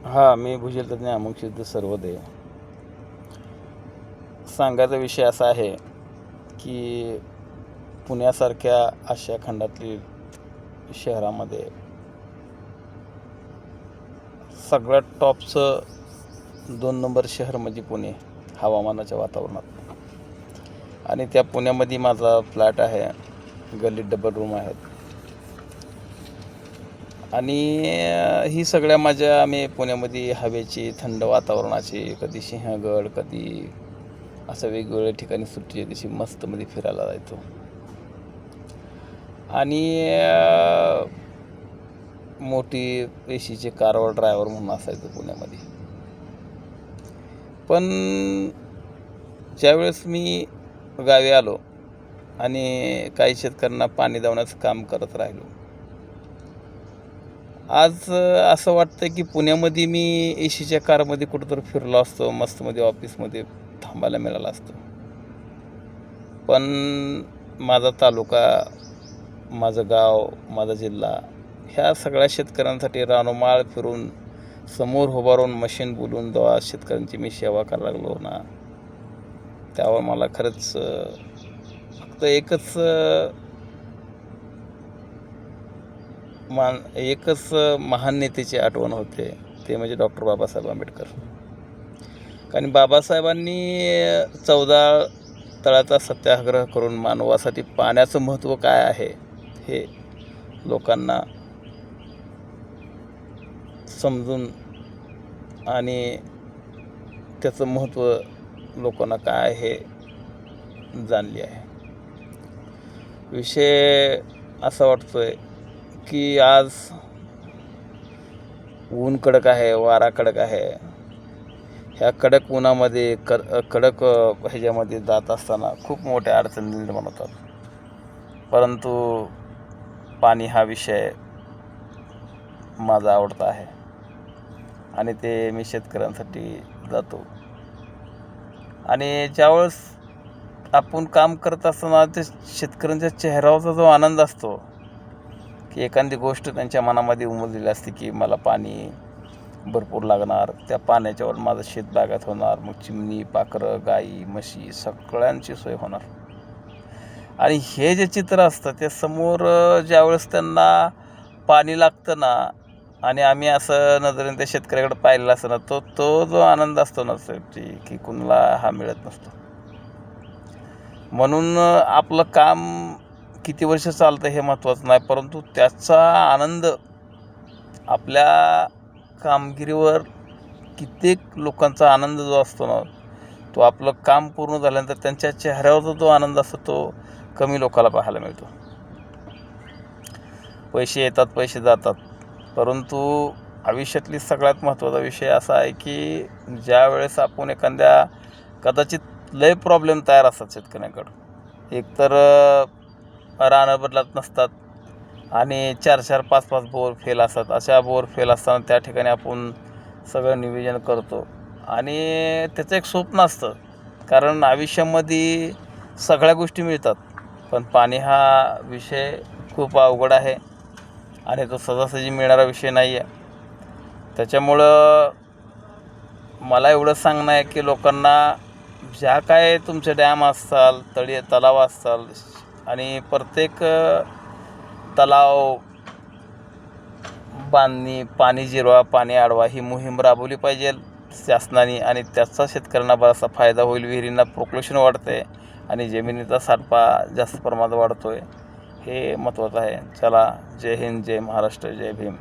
मी भूजल तज्ञ अमोक्षित सर्वोदय. सांगायचा विषय असा आहे की पुण्यासारख्या आशिया खंडातील शहरामध्ये सगळ्यात टॉपचं 2 नंबर शहर म्हणजे पुणे हवामानाच्या वातावरणात. आणि त्या पुण्यामध्ये माझा फ्लॅट आहे. गल्लीत डबल रूम आहेत. आणि ही सगळ्या मजा आम्ही पुण्यामध्ये हवेची, थंड वातावरणाची, कधी सिंहगड, कधी असं वेगवेगळ्या ठिकाणी सुट्टीच्या दिवशी मस्तमध्ये फिरायला जायचो. आणि मोठी एसीचे कारवर ड्रायव्हर म्हणून असायचं पुण्यामध्ये. पण ज्यावेळेस मी गावी आलो आणि काही शेतकऱ्यांना पाणी देण्याचं काम करत राहिलो, आज असं वाटतं की पुण्यामध्ये मी एसीच्या कारमध्ये कुठंतरी फिरलो असतो, मस्तमध्ये ऑफिसमध्ये थांबायला मिळालं असतं. पण माझा तालुका, माझं गाव, माझा जिल्हा ह्या सगळ्या शेतकऱ्यांसाठी रानोमाळ फिरून समोर उभारून मशीन बोलून जेव्हा शेतकऱ्यांची मी सेवा करायला लागलो ना, त्यावर मला खरंच फक्त एकच महान नेत्याची आठवण होते, ते म्हणजे डॉक्टर बाबासाहेब आंबेडकर. कारण बाबासाहेबांनी 14 तळाचा सत्याग्रह करून मानवासाठी पाण्याचं महत्त्व काय आहे हे लोकांना समजून आणि त्याचं महत्त्व लोकांना काय हे जाणले आहे. विषय असा वाटतोय की आज ऊन कडक आहे, वारा कडक आहे. ह्या कडक उन्हामध्ये कडक ह्याच्यामध्ये जात असताना खूप मोठ्या अडचणी निर्माण होतात. परंतु पाणी हा विषय माझा आवडता आहे आणि ते मी शेतकऱ्यांसाठी जातो. आणि ज्यावेळेस आपण काम करत असताना ते शेतकऱ्यांच्या चेहऱ्यावरचा जो आनंद असतो की एखादी गोष्ट त्यांच्या मनामध्ये उमललेली असते की मला पाणी भरपूर लागणार, त्या पाण्याच्यावर माझं शेतबागात होणार, मग चिमणी, पाखरं, गाई, म्हशी सगळ्यांची सोय होणार. आणि हे जे चित्र असतं ते समोर ज्यावेळेस त्यांना पाणी लागतं ना, आणि आम्ही असं नजरेने त्या शेतकऱ्याकडे पाहिलेला असतं ना, तो जो आनंद असतो ना की कुणाला हा मिळत नसतो. म्हणून आपलं काम किती वर्ष चालतं हे महत्त्वाचं नाही, परंतु त्याचा आनंद आपल्या कामगिरीवर कित्येक लोकांचा आनंद जो असतो ना, तो आपलं काम पूर्ण झाल्यानंतर त्यांच्या चेहऱ्यावरचा जो आनंद असतो तो कमी लोकांना पाहायला मिळतो. पैसे येतात, पैसे जातात, परंतु आयुष्यातली सगळ्यात महत्त्वाचा विषय असा आहे की ज्या वेळेस आपण कदाचित लय प्रॉब्लेम तयार असतात शेतकऱ्यांकडं. एकतर रानं बदलत नसतात आणि 4-4, 5-5 बोर फेल असतात. अशा बोर फेल असताना त्या ठिकाणी आपण सगळं नियोजन करतो आणि त्याचं एक स्वप्न असतं. कारण आयुष्यामध्ये सगळ्या गोष्टी मिळतात, पण पाणी हा विषय खूप अवघड आहे आणि तो सहजासहजी मिळणारा विषय नाही आहे. त्याच्यामुळं मला एवढं सांगणं आहे की लोकांना ज्या काय तुमचे डॅम असताल, तलाव असताल आणि प्रत्येक तलाव बांधणी, पाणी जिरवा, पाणी अडवा ही मोहीम राबवली पाहिजे शासनाने आणि त्याचा शेतकऱ्यांना बराचसा फायदा होईल. विहिरींना प्रोक्लेशन वाढते आणि जमिनीचा साठपा जास्त प्रमाणात वाढतो आहे, हे महत्त्वाचं आहे. चला, जय हिंद, जय महाराष्ट्र, जय भीम.